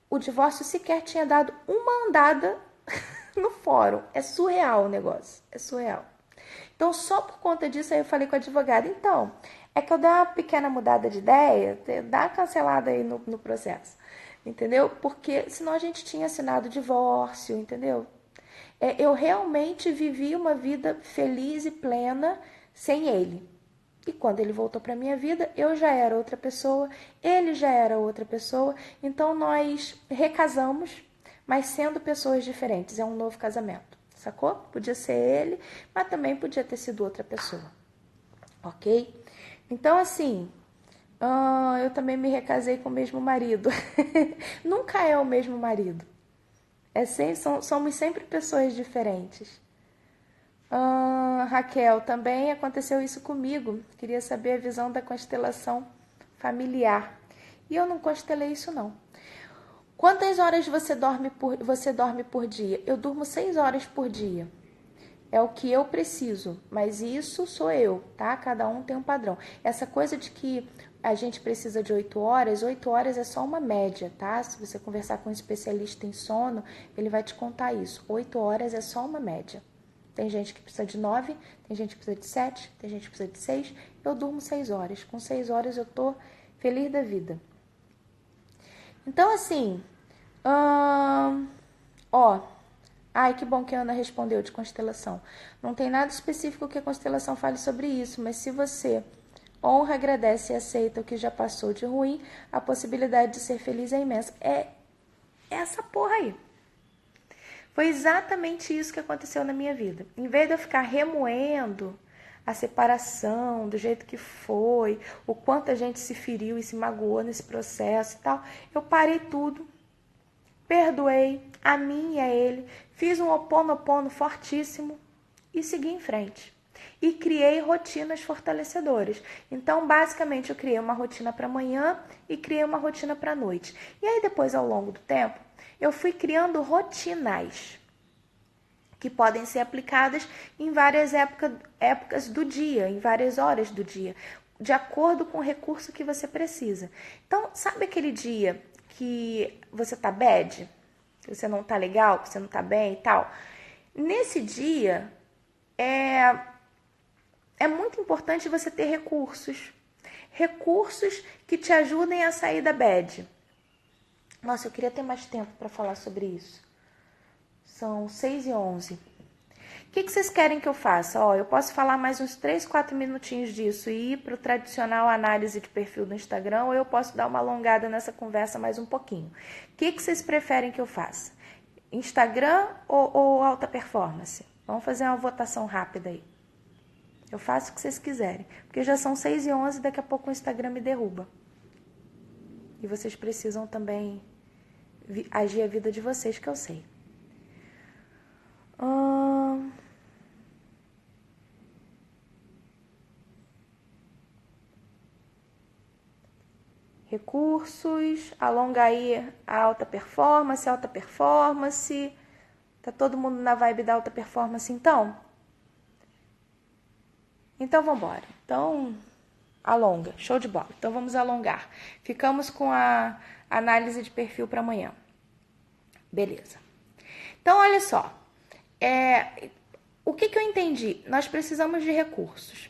o divórcio sequer tinha dado uma andada no fórum. É surreal o negócio. É surreal. Então, só por conta disso, aí eu falei com a advogada. Então, é que eu dei uma pequena mudada de ideia, dá uma cancelada aí no processo. Entendeu? Porque senão a gente tinha assinado o divórcio, entendeu? Eu realmente vivi uma vida feliz e plena sem ele. E quando ele voltou para minha vida, eu já era outra pessoa, ele já era outra pessoa. Então nós recasamos, mas sendo pessoas diferentes. É um novo casamento, sacou? Podia ser ele, mas também podia ter sido outra pessoa, ok? Então assim, eu também me recasei com o mesmo marido. Nunca é o mesmo marido. Somos sempre pessoas diferentes. Raquel, também aconteceu isso comigo. Queria saber a visão da constelação familiar. E eu não constelei isso, não. Quantas horas você dorme por dia? Eu durmo 6 horas por dia. É o que eu preciso, mas isso sou eu, tá? Cada um tem um padrão. Essa coisa de que a gente precisa de 8 horas é só uma média, tá? Se você conversar com um especialista em sono, ele vai te contar isso. 8 horas é só uma média. Tem gente que precisa de 9, tem gente que precisa de 7, tem gente que precisa de 6. Eu durmo 6 horas. Com 6 horas eu tô feliz da vida. Então, assim, ó, ai, que bom que a Ana respondeu de constelação. Não tem nada específico que a constelação fale sobre isso, mas se você honra, agradece e aceita o que já passou de ruim, a possibilidade de ser feliz é imensa. É essa porra aí. Foi exatamente isso que aconteceu na minha vida. Em vez de eu ficar remoendo a separação, do jeito que foi, o quanto a gente se feriu e se magoou nesse processo e tal, eu parei tudo, perdoei a mim e a ele, fiz um Ho'oponopono fortíssimo e segui em frente. E criei rotinas fortalecedoras. Então, basicamente, eu criei uma rotina para manhã e criei uma rotina para noite. E aí, depois, ao longo do tempo, eu fui criando rotinas que podem ser aplicadas em várias épocas do dia, em várias horas do dia, de acordo com o recurso que você precisa. Então, sabe aquele dia que você tá bad, que você não tá legal, que você não tá bem e tal? Nesse dia, é muito importante você ter recursos. Recursos que te ajudem a sair da bad. Nossa, eu queria ter mais tempo para falar sobre isso. São 6h11. O que vocês querem que eu faça? Eu posso falar mais uns 3, 4 minutinhos disso e ir para o tradicional análise de perfil do Instagram, ou eu posso dar uma alongada nessa conversa mais um pouquinho. O que vocês preferem que eu faça? Instagram ou alta performance? Vamos fazer uma votação rápida aí. Eu faço o que vocês quiserem, porque já são 6h11 e daqui a pouco o Instagram me derruba. E vocês precisam também agir a vida de vocês, que eu sei. Recursos, alonga aí a alta performance. Tá todo mundo na vibe da alta performance, então? Então, vamos embora. Então, alonga. Show de bola. Então, vamos alongar. Ficamos com a análise de perfil para amanhã. Beleza. Então, olha só. O que eu entendi? Nós precisamos de recursos.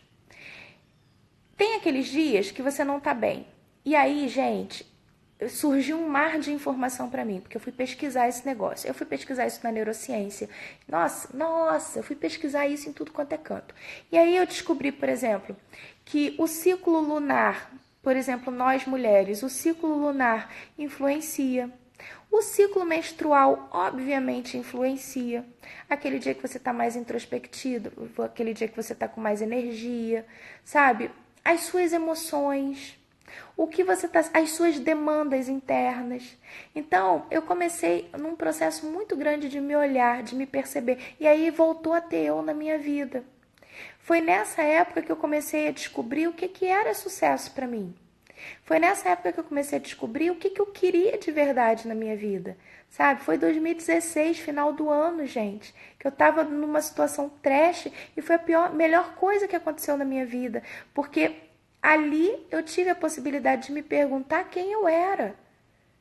Tem aqueles dias que você não tá bem. E aí, gente, surgiu um mar de informação para mim, porque eu fui pesquisar esse negócio. Eu fui pesquisar isso na neurociência. Nossa, eu fui pesquisar isso em tudo quanto é canto. E aí eu descobri, por exemplo, que o ciclo lunar, por exemplo, nós mulheres, o ciclo lunar influencia. O ciclo menstrual, obviamente, influencia. Aquele dia que você está mais introspectivo, aquele dia que você está com mais energia, sabe? As suas emoções, as suas demandas internas. Então, eu comecei num processo muito grande de me olhar, de me perceber. E aí voltou a ter eu na minha vida. Foi nessa época que eu comecei a descobrir o que era sucesso para mim. Foi nessa época que eu comecei a descobrir o que eu queria de verdade na minha vida, sabe? Foi 2016, final do ano, gente, que eu tava numa situação trash e foi a melhor coisa que aconteceu na minha vida, porque ali eu tive a possibilidade de me perguntar quem eu era,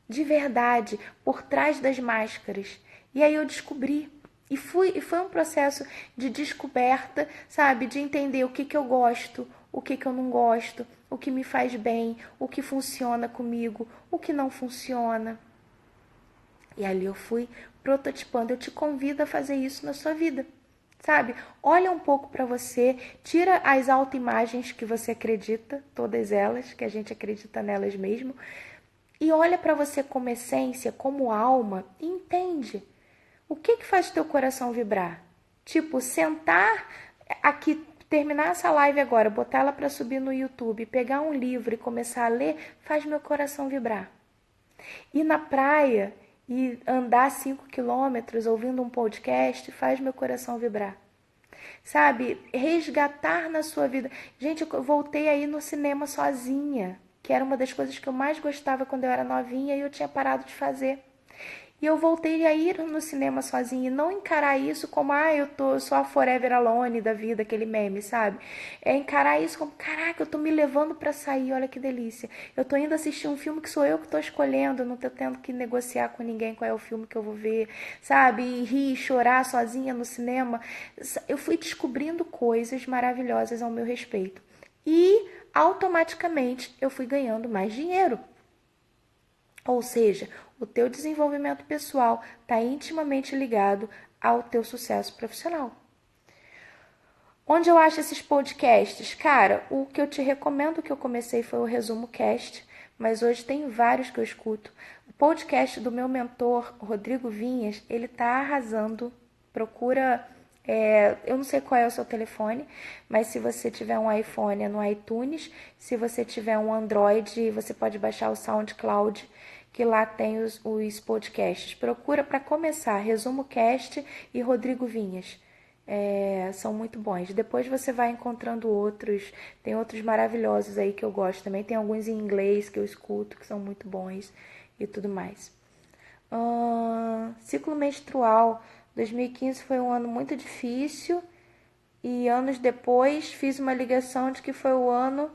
de verdade, por trás das máscaras. E aí eu descobri. E foi um processo de descoberta, sabe? De entender o que eu gosto, o que eu não gosto, o que me faz bem, o que funciona comigo, o que não funciona. E ali eu fui prototipando. Eu te convido a fazer isso na sua vida, sabe? Olha um pouco para você, tira as autoimagens que você acredita, todas elas, que a gente acredita nelas mesmo, e olha para você como essência, como alma, e entende. O que faz teu coração vibrar? Tipo, sentar aqui, terminar essa live agora, botar ela para subir no YouTube, pegar um livro e começar a ler, faz meu coração vibrar. Ir na praia e andar 5 quilômetros ouvindo um podcast faz meu coração vibrar. Sabe? Resgatar na sua vida. Gente, eu voltei aí no cinema sozinha, que era uma das coisas que eu mais gostava quando eu era novinha e eu tinha parado de fazer. E eu voltei a ir no cinema sozinha e não encarar isso como, eu sou a Forever Alone da vida, aquele meme, sabe? É encarar isso como, caraca, eu tô me levando pra sair, olha que delícia. Eu tô indo assistir um filme que sou eu que tô escolhendo, eu não tô tendo que negociar com ninguém qual é o filme que eu vou ver, sabe? E rir, chorar sozinha no cinema. Eu fui descobrindo coisas maravilhosas ao meu respeito. E automaticamente eu fui ganhando mais dinheiro. Ou seja, o teu desenvolvimento pessoal está intimamente ligado ao teu sucesso profissional. Onde eu acho esses podcasts? Cara, o que eu te recomendo que eu comecei foi o Resumo Cast, mas hoje tem vários que eu escuto. O podcast do meu mentor, Rodrigo Vinhas, ele tá arrasando. Procura, eu não sei qual é o seu telefone, mas se você tiver um iPhone é no iTunes, se você tiver um Android, você pode baixar o SoundCloud, que lá tem os podcasts. Procura para começar, Resumo Cast e Rodrigo Vinhas. São muito bons. Depois você vai encontrando outros. Tem outros maravilhosos aí que eu gosto também. Tem alguns em inglês que eu escuto que são muito bons e tudo mais. Ciclo menstrual. 2015 foi um ano muito difícil e anos depois fiz uma ligação de que foi o ano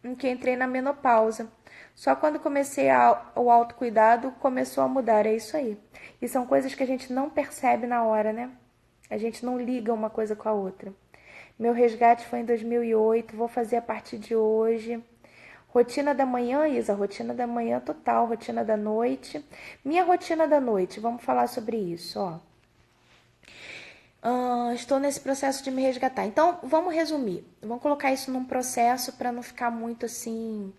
em que entrei na menopausa. Só quando comecei o autocuidado começou a mudar, é isso aí. E são coisas que a gente não percebe na hora, né? A gente não liga uma coisa com a outra. Meu resgate foi em 2008, vou fazer a partir de hoje. Rotina da manhã, Isa, rotina da manhã total, rotina da noite. Minha rotina da noite, vamos falar sobre isso, ó. Estou nesse processo de me resgatar. Então, vamos resumir. Vamos colocar isso num processo para não ficar muito assim,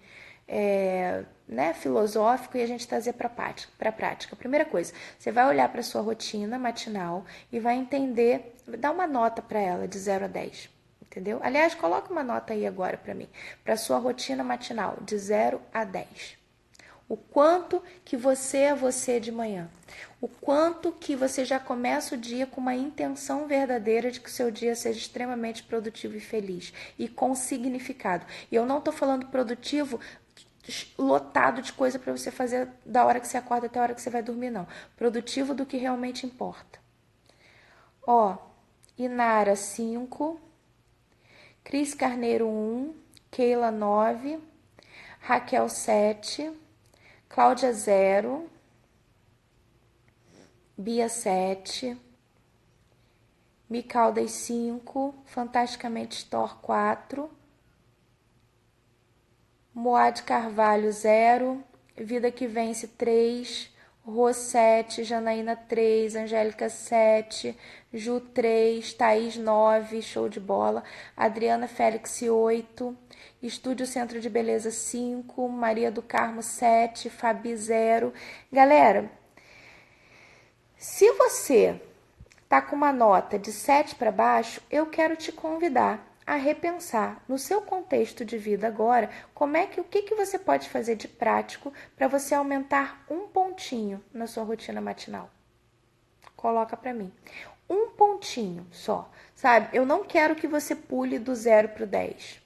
né, filosófico e a gente trazer para a prática. Primeira coisa, você vai olhar para sua rotina matinal e vai entender, dar uma nota para ela de 0 a 10. Entendeu? Aliás, coloca uma nota aí agora para mim, para sua rotina matinal, de 0 a 10. O quanto que você é você de manhã. O quanto que você já começa o dia com uma intenção verdadeira de que o seu dia seja extremamente produtivo e feliz. E com significado. E eu não estou falando produtivo lotado de coisa para você fazer da hora que você acorda até a hora que você vai dormir, não. Produtivo do que realmente importa. Ó, Inara 5, Cris Carneiro 1, Keila 9, Raquel 7, Cláudia 0, Bia 7, Micaldas 5, Fantasticamente Store 4, Moad Carvalho 0, Vida que Vence 3, Rô 7, Janaína 3, Angélica 7, Ju 3, Thaís 9, show de bola, Adriana Félix 8, Estúdio Centro de Beleza 5, Maria do Carmo 7, Fabi 0. Galera, se você tá com uma nota de 7 para baixo, eu quero te convidar a repensar no seu contexto de vida agora, o que você pode fazer de prático para você aumentar um pontinho na sua rotina matinal. Coloca para mim. Um pontinho só, sabe? Eu não quero que você pule do 0 pro 10.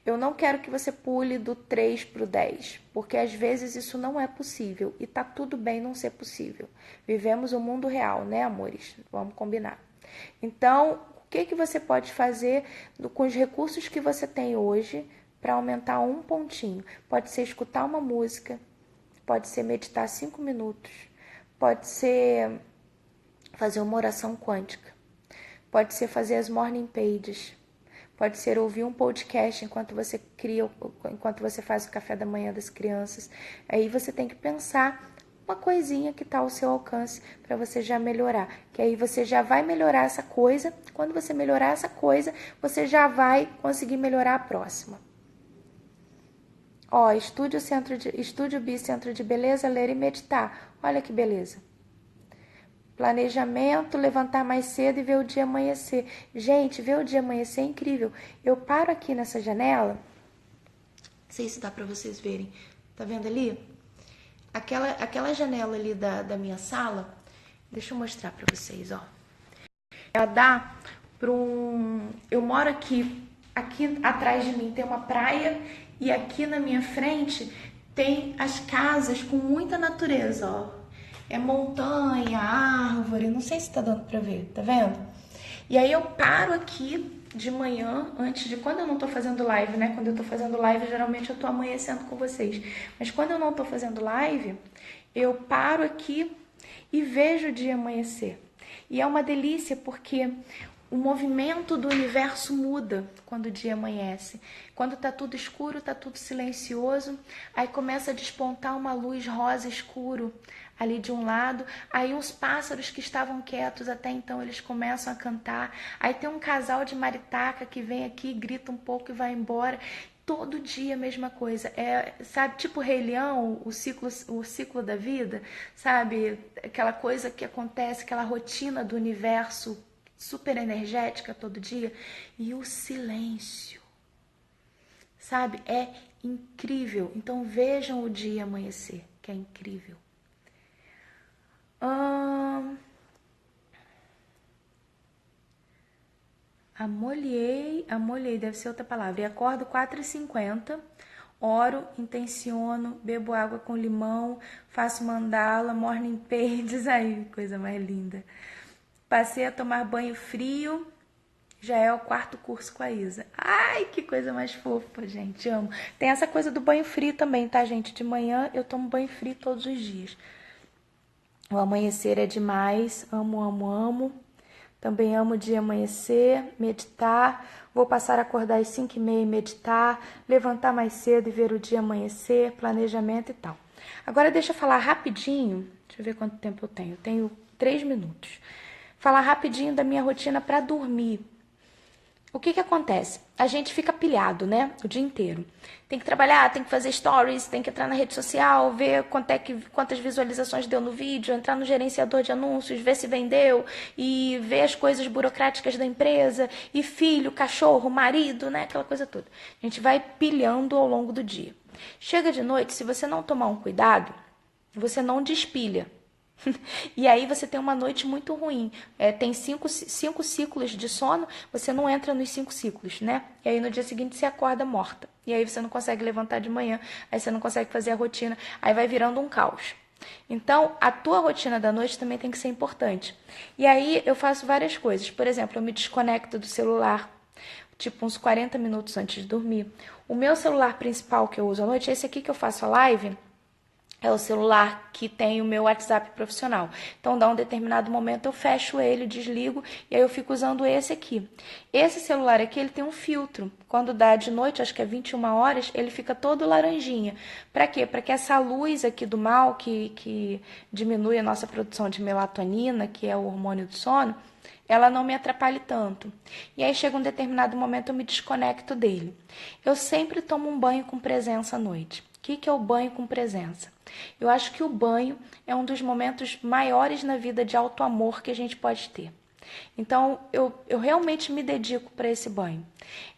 Eu não quero que você pule do 3 pro 10, porque às vezes isso não é possível e tá tudo bem não ser possível. Vivemos o mundo real, né, amores? Vamos combinar. Então, o que você pode fazer com os recursos que você tem hoje para aumentar um pontinho? Pode ser escutar uma música, pode ser meditar 5 minutos, pode ser fazer uma oração quântica, pode ser fazer as morning pages, pode ser ouvir um podcast enquanto você faz o café da manhã das crianças. Aí você tem que pensar uma coisinha que está ao seu alcance para você já melhorar. Que aí você já vai melhorar essa coisa. Quando você melhorar essa coisa, você já vai conseguir melhorar a próxima. Ó, Estúdio Bi Centro de Beleza, ler e meditar. Olha que beleza. Planejamento, levantar mais cedo e ver o dia amanhecer. Gente, ver o dia amanhecer é incrível. Eu paro aqui nessa janela. Não sei se dá para vocês verem. Tá vendo ali? Aquela janela ali da minha sala. Deixa eu mostrar para vocês, ó. Ela dá para um... Eu moro aqui. Aqui atrás de mim tem uma praia. E aqui na minha frente tem as casas com muita natureza, ó. É montanha, árvore, não sei se tá dando pra ver, tá vendo? E aí eu paro aqui de manhã, quando eu não tô fazendo live, né? Quando eu tô fazendo live, geralmente eu tô amanhecendo com vocês. Mas quando eu não tô fazendo live, eu paro aqui e vejo o dia amanhecer. E é uma delícia porque o movimento do universo muda quando o dia amanhece. Quando tá tudo escuro, tá tudo silencioso, aí começa a despontar uma luz rosa escuro ali de um lado, aí os pássaros que estavam quietos até então, eles começam a cantar, aí tem um casal de maritaca que vem aqui, grita um pouco e vai embora. Todo dia a mesma coisa, sabe, tipo Rei Leão, o ciclo da vida, sabe, aquela coisa que acontece, aquela rotina do universo super energética todo dia, e o silêncio, sabe, é incrível. Então vejam o dia amanhecer, que é incrível. Amolhei, deve ser outra palavra. E acordo 4h50, oro, intenciono, bebo água com limão, faço mandala, morning pages, aí, coisa mais linda. Passei a tomar banho frio, já é o 4º curso com a Isa. Ai, que coisa mais fofa, gente, amo. Tem essa coisa do banho frio também, tá, gente? De manhã eu tomo banho frio todos os dias. O amanhecer é demais, amo, amo, amo. Também amo o dia amanhecer, meditar. Vou passar a acordar às 5h30 e meditar, levantar mais cedo e ver o dia amanhecer, planejamento e tal. Agora deixa eu falar rapidinho, deixa eu ver quanto tempo eu tenho. Eu tenho 3 minutos. Falar rapidinho da minha rotina para dormir. O que acontece? A gente fica pilhado, né? O dia inteiro. Tem que trabalhar, tem que fazer stories, tem que entrar na rede social, ver quantas visualizações deu no vídeo, entrar no gerenciador de anúncios, ver se vendeu e ver as coisas burocráticas da empresa, e filho, cachorro, marido, né? Aquela coisa toda. A gente vai pilhando ao longo do dia. Chega de noite, se você não tomar um cuidado, você não despilha. E aí você tem uma noite muito ruim. Tem cinco ciclos de sono, você não entra nos 5 ciclos, né? E aí no dia seguinte você acorda morta. E aí você não consegue levantar de manhã, aí você não consegue fazer a rotina, aí vai virando um caos. Então, a tua rotina da noite também tem que ser importante. E aí eu faço várias coisas. Por exemplo, eu me desconecto do celular, tipo uns 40 minutos antes de dormir. O meu celular principal que eu uso à noite, esse aqui que eu faço a live, é o celular que tem o meu WhatsApp profissional. Então, dá um determinado momento, eu fecho ele, desligo, e aí eu fico usando esse aqui. Esse celular aqui, ele tem um filtro. Quando dá de noite, acho que é 21 horas, ele fica todo laranjinha. Para quê? Para que essa luz aqui do mal, que diminui a nossa produção de melatonina, que é o hormônio do sono, ela não me atrapalhe tanto. E aí chega um determinado momento, eu me desconecto dele. Eu sempre tomo um banho com presença à noite. O que é o banho com presença? Eu acho que o banho é um dos momentos maiores na vida de alto amor que a gente pode ter. Então, eu realmente me dedico para esse banho.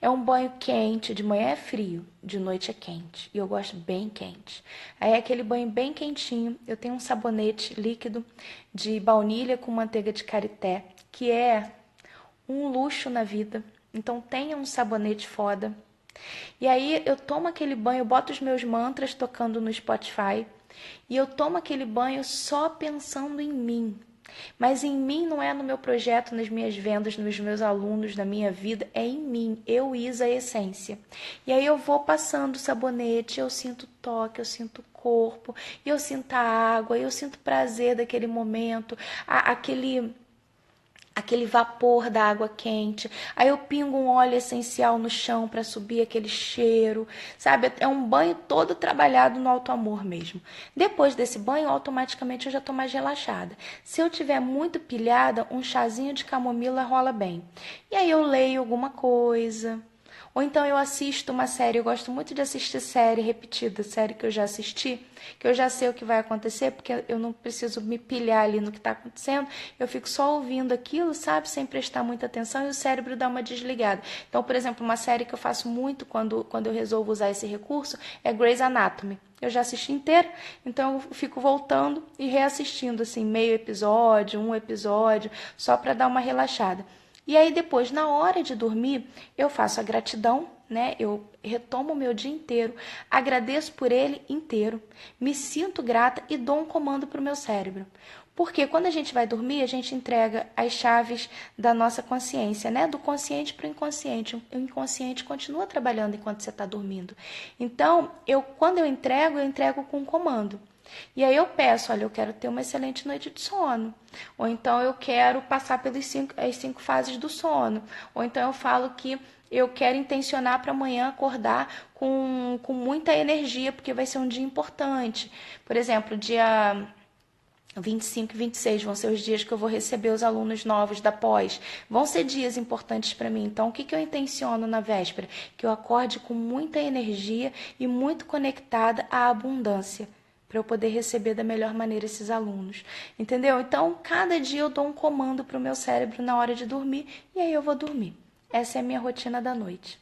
É um banho quente, de manhã é frio, de noite é quente. E eu gosto bem quente. Aí é aquele banho bem quentinho. Eu tenho um sabonete líquido de baunilha com manteiga de karité, que é um luxo na vida. Então, tenha um sabonete foda. E aí eu tomo aquele banho, eu boto os meus mantras tocando no Spotify, e eu tomo aquele banho só pensando em mim. Mas em mim não é no meu projeto, nas minhas vendas, nos meus alunos, na minha vida, é em mim, eu, Isa, a essência. E aí eu vou passando o sabonete, eu sinto o toque, eu sinto o corpo, eu sinto a água, eu sinto o prazer daquele momento, aquele vapor da água quente. Aí eu pingo um óleo essencial no chão para subir aquele cheiro, sabe? É um banho todo trabalhado no alto amor mesmo. Depois desse banho, automaticamente eu já tô mais relaxada. Se eu tiver muito pilhada, um chazinho de camomila rola bem. E aí eu leio alguma coisa. Ou então eu assisto uma série, eu gosto muito de assistir série repetida, série que eu já assisti, que eu já sei o que vai acontecer, porque eu não preciso me pilhar ali no que está acontecendo, eu fico só ouvindo aquilo, sabe, sem prestar muita atenção e o cérebro dá uma desligada. Então, por exemplo, uma série que eu faço muito quando eu resolvo usar esse recurso é Grey's Anatomy. Eu já assisti inteira, então eu fico voltando e reassistindo, assim, meio episódio, um episódio, só para dar uma relaxada. E aí depois, na hora de dormir, eu faço a gratidão, né? Eu retomo o meu dia inteiro, agradeço por ele inteiro, me sinto grata e dou um comando para o meu cérebro. Porque quando a gente vai dormir, a gente entrega as chaves da nossa consciência, né? Do consciente para o inconsciente. O inconsciente continua trabalhando enquanto você está dormindo. Então, quando eu entrego com um comando. E aí eu peço, olha, eu quero ter uma excelente noite de sono. Ou então eu quero passar pelas 5 fases do sono. Ou então eu falo que eu quero intencionar para amanhã acordar com muita energia, porque vai ser um dia importante. Por exemplo, dia 25 e 26 vão ser os dias que eu vou receber os alunos novos da pós. Vão ser dias importantes para mim. Então, o que eu intenciono na véspera? Que eu acorde com muita energia e muito conectada à abundância, para eu poder receber da melhor maneira esses alunos. Entendeu? Então, cada dia eu dou um comando para o meu cérebro na hora de dormir e aí eu vou dormir. Essa é a minha rotina da noite.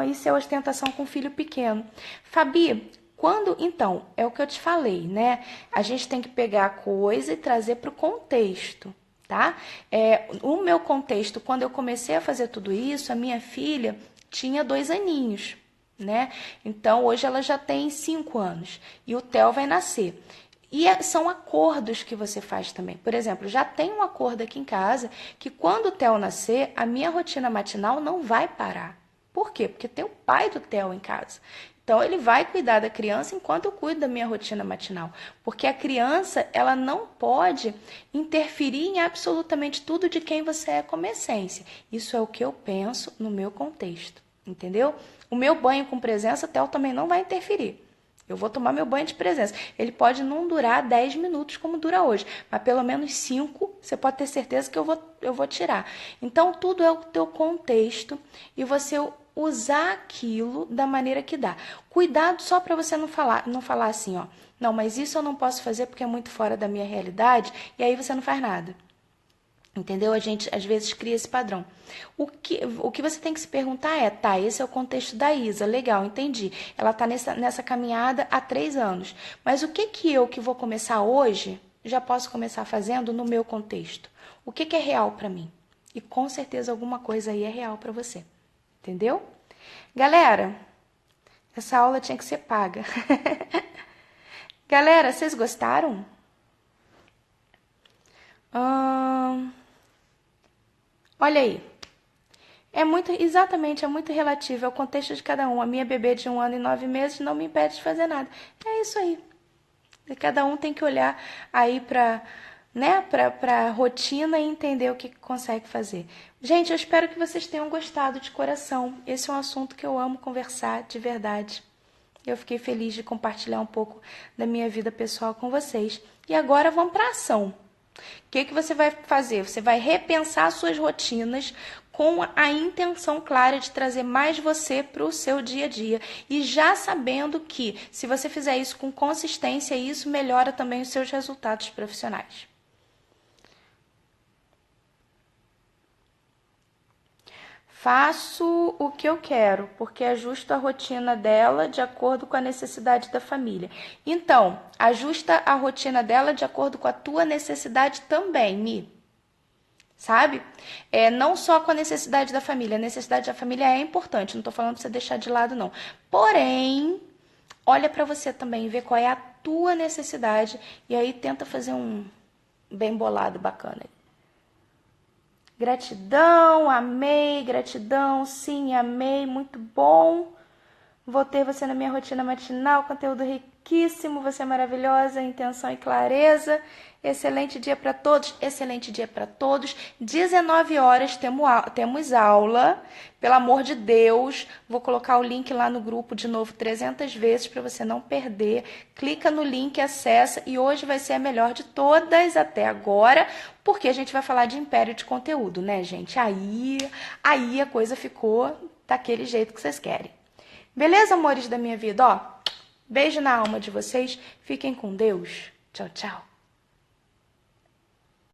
Isso é ostentação com filho pequeno. Fabi, então, é o que eu te falei, né? A gente tem que pegar a coisa e trazer para o contexto, tá? O meu contexto, quando eu comecei a fazer tudo isso, a minha filha tinha 2 aninhos, né? Então, hoje ela já tem 5 anos e o Theo vai nascer. E são acordos que você faz também. Por exemplo, já tem um acordo aqui em casa que quando o Theo nascer, a minha rotina matinal não vai parar. Por quê? Porque tem o pai do Theo em casa. Então, ele vai cuidar da criança enquanto eu cuido da minha rotina matinal. Porque a criança, ela não pode interferir em absolutamente tudo de quem você é como essência. Isso é o que eu penso no meu contexto, entendeu? O meu banho com presença, Theo também não vai interferir. Eu vou tomar meu banho de presença. Ele pode não durar 10 minutos como dura hoje, mas pelo menos 5, você pode ter certeza que eu vou tirar. Então, tudo é o teu contexto e você usar aquilo da maneira que dá. Cuidado só para você não falar assim, ó. Não, mas isso eu não posso fazer porque é muito fora da minha realidade, e aí você não faz nada. Entendeu? A gente às vezes cria esse padrão. O que você tem que se perguntar é, tá, esse é o contexto da Isa, legal, entendi. Ela tá nessa caminhada há 3 anos. Mas o que eu que vou começar hoje já posso começar fazendo no meu contexto? O que é real para mim? E com certeza alguma coisa aí é real para você. Entendeu? Galera, essa aula tinha que ser paga. Galera, vocês gostaram? Olha aí. Exatamente, é muito relativo, é o contexto de cada um. A minha bebê de 1 ano e 9 meses não me impede de fazer nada. É isso aí. E cada um tem que olhar aí para, né, para rotina e entender o que consegue fazer. Gente, eu espero que vocês tenham gostado de coração. Esse é um assunto que eu amo conversar de verdade. Eu fiquei feliz de compartilhar um pouco da minha vida pessoal com vocês. E agora vamos para a ação. O que você vai fazer? Você vai repensar suas rotinas com a intenção clara de trazer mais você para o seu dia a dia. E já sabendo que, se você fizer isso com consistência, isso melhora também os seus resultados profissionais. Faço o que eu quero, porque ajusto a rotina dela de acordo com a necessidade da família. Então, ajusta a rotina dela de acordo com a tua necessidade também, Mi. Sabe? Não só com a necessidade da família. A necessidade da família é importante, não estou falando para você deixar de lado, não. Porém, olha para você também, vê qual é a tua necessidade e aí tenta fazer um bem bolado, bacana. Gratidão, amei, gratidão, sim, amei, muito bom. Vou ter você na minha rotina matinal, conteúdo riquíssimo, você é maravilhosa, intenção e clareza. Excelente dia para todos, excelente dia para todos. 19 horas temos aula, pelo amor de Deus. Vou colocar o link lá no grupo de novo 300 vezes para você não perder. Clica no link, acessa e hoje vai ser a melhor de todas até agora, porque a gente vai falar de império de conteúdo, né, gente? Aí a coisa ficou daquele jeito que vocês querem. Beleza, amores da minha vida? Ó, beijo na alma de vocês. Fiquem com Deus. Tchau, tchau.